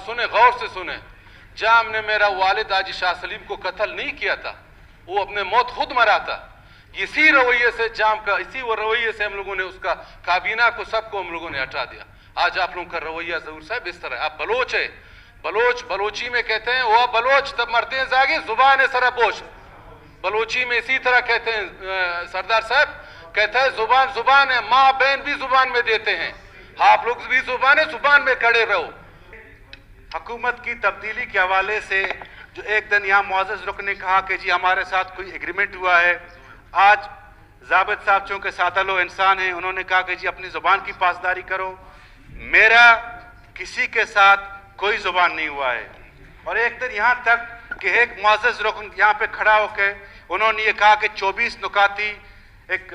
सुने, गौर से सुने। जाम ने मेरा वालिद हाजी शाह सलीम को कत्ल नहीं किया था, वो अपने मौत खुद मरा था। इसी रवैये से जाम का, इसी वो रवैये से हम लोगों ने उसका काबीना को सबको हम लोगों ने हटा दिया। आज आप लोगों का रवैया ज़हूर साहब इस तरह, आप बलोच है, बलोच बलोची में कहते हैं वो बलोच तब मरते हैं जागे जुबान है सरा बोझ। बलोची में इसी तरह कहते हैं सरदार साहब, कहता है जुबान जुबान है, माँ बहन भी जुबान में देते हैं, आप लोग भी जुबान है, जुबान में खड़े रहो। हुकूमत की तब्दीली के हवाले से जो एक दिन यहाँ मुअज़्ज़ज़ रुकन ने कहा कि जी हमारे साथ कोई एग्रीमेंट हुआ है, आज ज़ाबित साहब चूँकि सादलो इंसान हैं, उन्होंने कहा कि जी अपनी ज़ुबान की पासदारी करो। मेरा किसी के साथ कोई ज़ुबान नहीं हुआ है। और एक दिन यहाँ तक कि एक मुअज़्ज़ज़ रुकन यहाँ पे खड़ा होकर उन्होंने ये कहा कि 24 नुकाती एक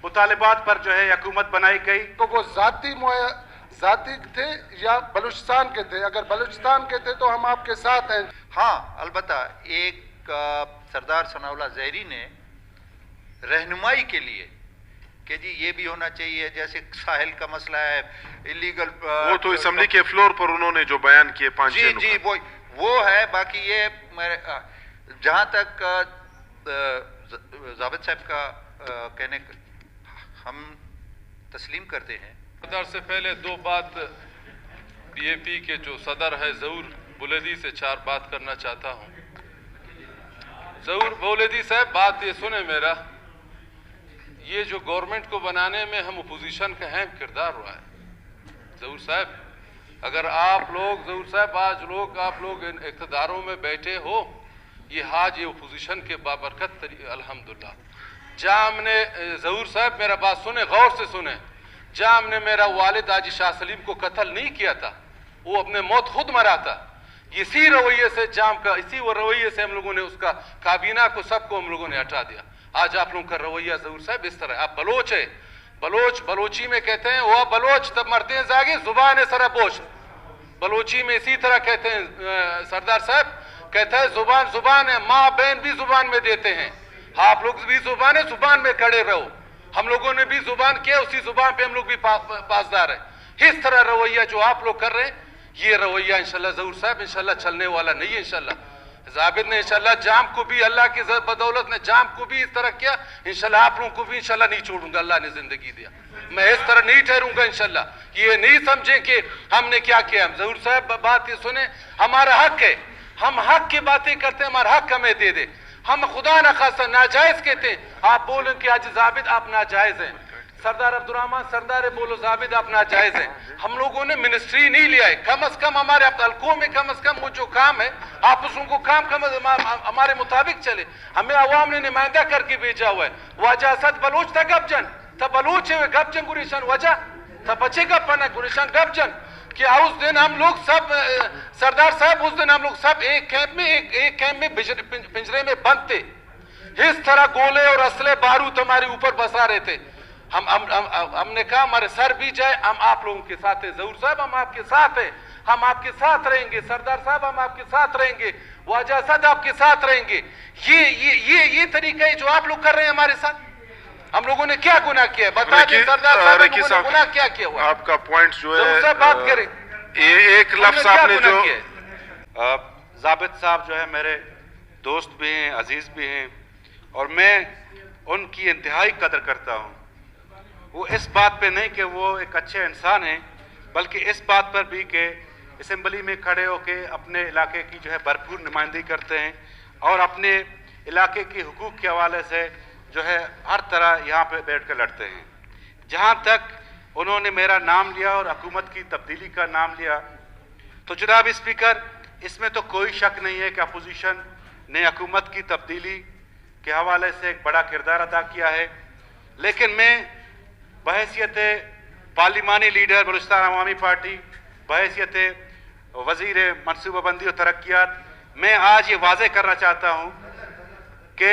मुतालिबात पर जो है हुकूमत बनाई गई। तो वो जाती थे या बलूचिस्तान के थे? अगर बलूचिस्तान के थे तो हम आपके साथ हैं। हाँ, अलबत्ता एक सरदार सनाउल्लाह ज़हरी ने रहनुमाई के लिए कि जी ये भी होना चाहिए, जैसे साहिल का मसला है, इलीगल वो तो असम्बली के फ्लोर पर उन्होंने जो बयान किए 5-6 जी वो है। बाकी ये जहाँ तक ज़ाबित साहब का कहने हम तस्लीम करते हैं। सदर से पहले दो बात पीएपी के जो सदर है ज़हूर बुलेदी से 4 बात करना चाहता हूँ। ज़हूर बुलेदी साहब बात ये सुने मेरा, ये जो गवर्नमेंट को बनाने में हम अपोजिशन का अहम किरदार हुआ है। ज़हूर साहब अगर आप लोग, ज़हूर साहब आज आप लोग इन इक़्तिदारों में बैठे हो, ये आज ये अपोजिशन के बाबरकत अल्हम्दुलिल्लाह। जाम ने, ज़हूर साहब मेरा बात सुने, गौर से सुने, जाम ने मेरा वालिद हाजी शाह सलीम को कत्ल नहीं किया था, वो अपने मौत खुद मरा था। इसी रवैये से जाम का, इसी वो रवैये से हम लोगों ने उसका काबीना को सबको हम लोगों ने हटा दिया। आज आप लोगों का रवैया ज़हूर साहब इस तरह, आप बलोच है, बलोच बलोची में कहते हैं वो बलोच तब मरते हैं जागे जुबान है सरा बोझ। बलोची में इसी तरह कहते हैं सरदार साहब, कहता है जुबान जुबान है, माँ बहन भी जुबान में देते हैं, आप लोग भी जुबान है, जुबान में खड़े रहो। हम लोगों ने भी जुबान किया, उसी जुबान पे हम लोग भी पासदार है। इस तरह रवैया जो आप लोग कर रहे हैं, ये रवैया इंशाल्लाह ज़हूर साहब इंशाल्लाह चलने वाला नहीं है। इंशाल्लाह ज़ाबिद ने इंशाल्लाह जाम को भी, अल्लाह की बदौलत ने जाम को भी इस तरह किया, इंशाल्लाह आप लोगों को भी इंशाल्लाह नहीं छोड़ूंगा। अल्लाह ने जिंदगी दिया, मैं इस तरह नहीं ठहरूंगा इंशाल्लाह। ये नहीं समझें कि हमने क्या किया। ज़हूर साहब बात ये सुने, हमारा हक है, हम हक की बातें करते हैं, हमारा हक हमें दे दे। हम खुदा न खासा नाजायज कहते हैं, आप बोलें कि आज ज़ाबिद आप नाजायज हैं, सरदार अब्दुर्रहमान सरदार बोलो ज़ाबिद आप नाजायज हैं। हम लोगों ने मिनिस्ट्री नहीं लिया है, कम अज कम हमारे हल्कों में कम अज कम वो जो काम है आप उसको काम कम हमारे मुताबिक चले। हमें अवाम ने नुमाइंदा करके भेजा हुआ है। वजह सद बलूच था गपजन, तब बलूच है गपजन गुरिशन वजह तब बचे गपना गुरिशन गपजन कि उस दिन हम लोग सब सरदार साहब, उस दिन हम लोग सब एक कैंप में पिंजरे में बंद थे। इस तरह गोले और असले बारूद हमारे ऊपर बसा रहे थे। हमने कहा हमारे सर भी जाए, हम आप लोगों के साथ हैं। ज़हूर साहब हम आपके साथ हैं, हम आपके साथ रहेंगे। सरदार साहब हम आपके साथ रहेंगे, वाजा सद आपके साथ रहेंगे। ये तरीका है जो आप लोग कर रहे हैं हमारे साथ। हम लोगों ने क्या गुनाह किया है बता दें सरदार साहब, गुनाह क्या किया हुआ? आपका पॉइंट जो है बात करें, एक लफ्ज आपने जो ज़ाबित साहब जो है मेरे दोस्त भी हैं, अजीज भी हैं, और मैं उनकी इंतहाई कदर करता हूँ। वो इस बात पे नहीं कि वो एक अच्छे इंसान हैं, बल्कि इस बात पर भी कि असम्बली में खड़े होके अपने इलाके की जो है भरपूर नुमाइंदगी करते हैं और अपने इलाके के हुकूक के हवाले से जो है हर तरह यहाँ पे बैठ कर लड़ते हैं। जहाँ तक उन्होंने मेरा नाम लिया और हुकूमत की तब्दीली का नाम लिया, तो जनाब स्पीकर इसमें तो कोई शक नहीं है कि अपोजिशन ने हुकूमत की तब्दीली के हवाले से एक बड़ा किरदार अदा किया है। लेकिन मैं बहैसियत पार्लिमानी लीडर बलूचिस्तान अवामी पार्टी, बहैसियत वज़ीर मनसूबाबंदी और तरक्यात, मैं आज ये वाज़े करना चाहता हूँ कि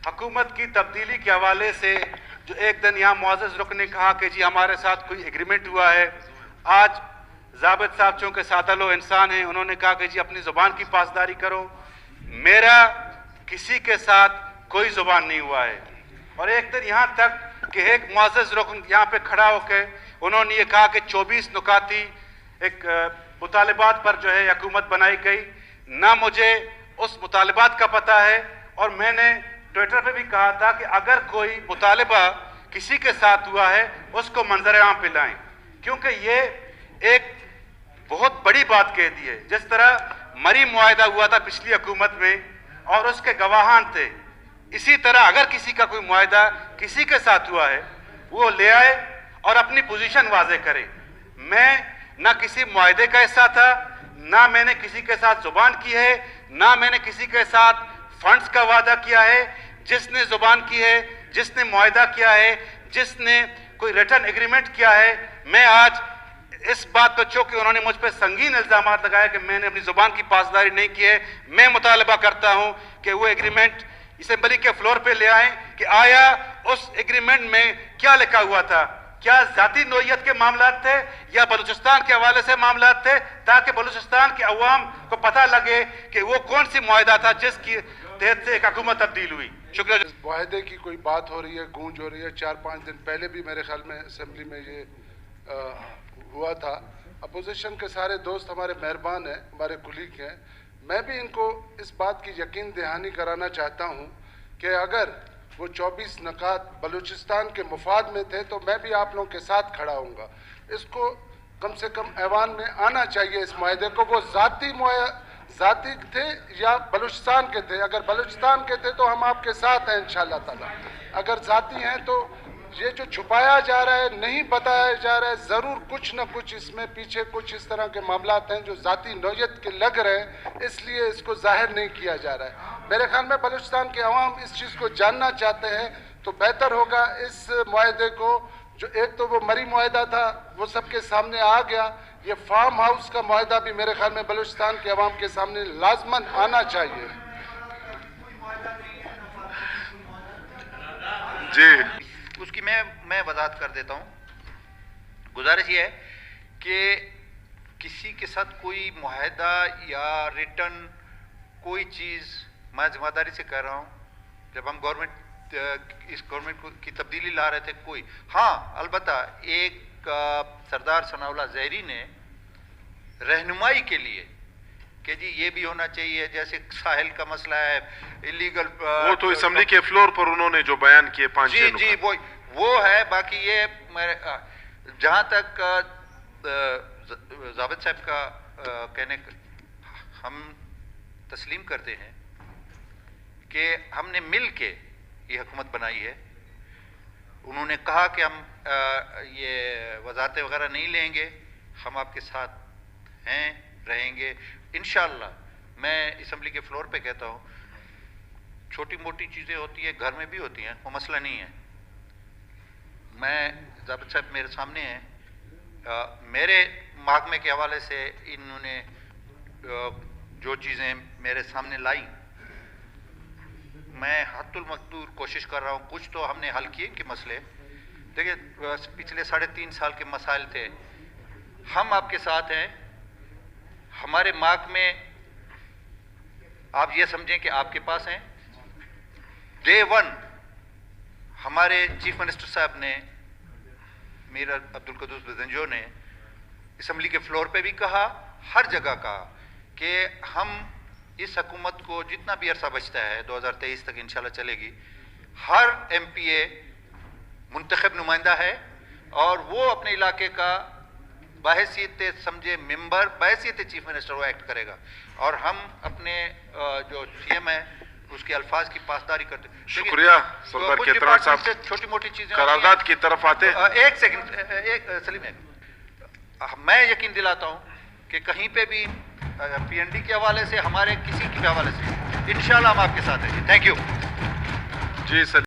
हुकूमत की तब्दीली के हवाले से जो एक दिन यहाँ मुअज़्ज़ज़ रुकन ने कहा कि जी हमारे साथ कोई एग्रीमेंट हुआ है, आज ज़ाबित साहब चूँकि सादलो इंसान हैं, उन्होंने कहा कि जी अपनी ज़ुबान की पासदारी करो। मेरा किसी के साथ कोई ज़ुबान नहीं हुआ है। और एक दिन यहाँ तक कि एक मुअज़्ज़ज़ रुकन यहाँ पे खड़ा होकर उन्होंने ये कहा कि 24 नुकाती एक मुतालिबात पर जो है हुकूमत बनाई गई, ना मुझे उस मुतालिबात का पता है। और मैंने ट्विटर पे भी कहा था कि अगर कोई मुतालिबा किसी के साथ हुआ है उसको मंजर आम पे लाएं, क्योंकि ये एक बहुत बड़ी बात कह दी है। जिस तरह मरी मुआहदा हुआ था पिछली हुकूमत में और उसके गवाहान थे, इसी तरह अगर किसी का कोई मुआहदा किसी के साथ हुआ है वो ले आए और अपनी पोजीशन वाजे करे। मैं ना किसी मुआहदे का हिस्सा था, ना मैंने किसी के साथ जुबान की है, ना मैंने किसी के साथ फंड्स का वादा किया है। जिसने जुबान की है, जिसने मुआहदा किया है, जिसने कोई रिटर्न एग्रीमेंट किया है, मैं आज इस बात पर चूंकि उन्होंने मुझ पर संगीन इल्जाम लगाया कि मैंने अपनी जुबान की पासदारी नहीं की है, मैं मुतालबा करता हूं कि वो एग्रीमेंट असेंबली के फ्लोर पे ले आए कि आया उस एग्रीमेंट में क्या लिखा हुआ था, क्या जाती नोयत के मामलात थे या बलूचिस्तान के हवाले से मामलात थे, ताकि बलूचिस्तान के अवाम को पता लगे कि वो कौन सी मुआहदा था जिसकी तहत से एक हुकूमत तब्दील हुई। शुक्रिया। इस मुआहदे की कोई बात हो रही है, गूंज हो रही है। 4-5 दिन पहले भी मेरे ख्याल में असेंबली में ये हुआ था। अपोजिशन के सारे दोस्त हमारे मेहरबान हैं, हमारे कुलीग हैं। मैं भी इनको इस बात की यकीन दहानी कराना चाहता हूँ कि अगर वो 24 नकात बलूचिस्तान के मुफाद में थे तो मैं भी आप लोगों के साथ खड़ा हूँगा। इसको कम से कम ऐवान में आना चाहिए। इस मुआहदे को वो ज़ाती थे या बलूचिस्तान के थे। अगर बलूचिस्तान के थे तो हम आपके साथ हैं इंशाअल्लाह ताला। अगर ज़ाती हैं तो ये जो छुपाया जा रहा है, नहीं बताया जा रहा है, ज़रूर कुछ न कुछ इसमें पीछे कुछ इस तरह के मामलात हैं जो ज़ाती नौयत के लग रहे हैं, इसलिए इसको जाहिर नहीं किया जा रहा है। मेरे ख्याल में बलूचिस्तान के अवाम इस चीज़ को जानना चाहते हैं, तो बेहतर होगा इस मुआहदे को, जो एक तो वो मरी मुआहदा था वो सबके सामने आ गया, ये फार्म हाउस का मुआहदा भी मेरे ख्याल में बलूचिस्तान के अवाम के सामने लाजमन आना चाहिए। जी उसकी मैं वजाहत कर देता हूँ। गुजारिश ये है कि किसी के साथ कोई मुआहदा या रिटर्न कोई चीज़, मैं जिम्मेदारी से कह रहा हूँ, जब हम इस गवर्नमेंट की तब्दीली ला रहे थे कोई, हाँ अलबत्ता एक सरदार सनाउल्लाह ज़हरी ने रहनुमाई के लिए कि जी ये भी होना चाहिए, जैसे साहिल का मसला है, इलीगल वो तो असेंबली के फ्लोर पर उन्होंने जो बयान किए 5-6 जी वो है। बाकी ये जहाँ तक जावेद साहब का कहने हम तस्लीम करते हैं कि हमने मिल के ये हुकूमत बनाई है। उन्होंने कहा कि हम ये वजारतें वगैरह नहीं लेंगे, हम आपके साथ हैं, रहेंगे इंशाअल्लाह। मैं असेंबली के फ्लोर पे कहता हूँ, छोटी मोटी चीज़ें होती है, घर में भी होती हैं, वो मसला नहीं है। मैं जावेद साहब मेरे सामने हैं, मेरे महकमे के हवाले से इन्होंने जो चीज़ें मेरे सामने लाई, मैं हद्दुल मक़दूर कोशिश कर रहा हूँ। कुछ तो हमने हल किए कि मसले, देखिए पिछले 3.5 साल के मसाइल थे, हम आपके साथ हैं। हमारे महकमे आप ये समझें कि आपके पास हैं। डे 1 हमारे चीफ मिनिस्टर साहब ने, मीर अब्दुल कुद्दूस बज़ंजो ने असेंबली के फ्लोर पे भी कहा, हर जगह कहा कि हम इस हुकूमत को जितना भी अरसा बचता है 2023 तक इंशाल्लाह चलेगी, हर MPA मुंतखब नुमाइंदा है और वो अपने इलाके का बहैसियत समझे मेंबर, बहैसियत चीफ मिनिस्टर वो एक्ट करेगा। और हम अपने जो CM है उसके अल्फाज की पासदारी करते। शुक्रिया सरदार केतरान साहब। छोटी मोटी चीजें करारदाद की तरफ आते। एक सेकंड सलीम, मैं यकीन दिलाता हूं कि कहीं पे भी PND के हवाले से, हमारे किसी के हवाले से, इंशाल्लाह हम आपके साथ हैं। थैंक यू जी सर।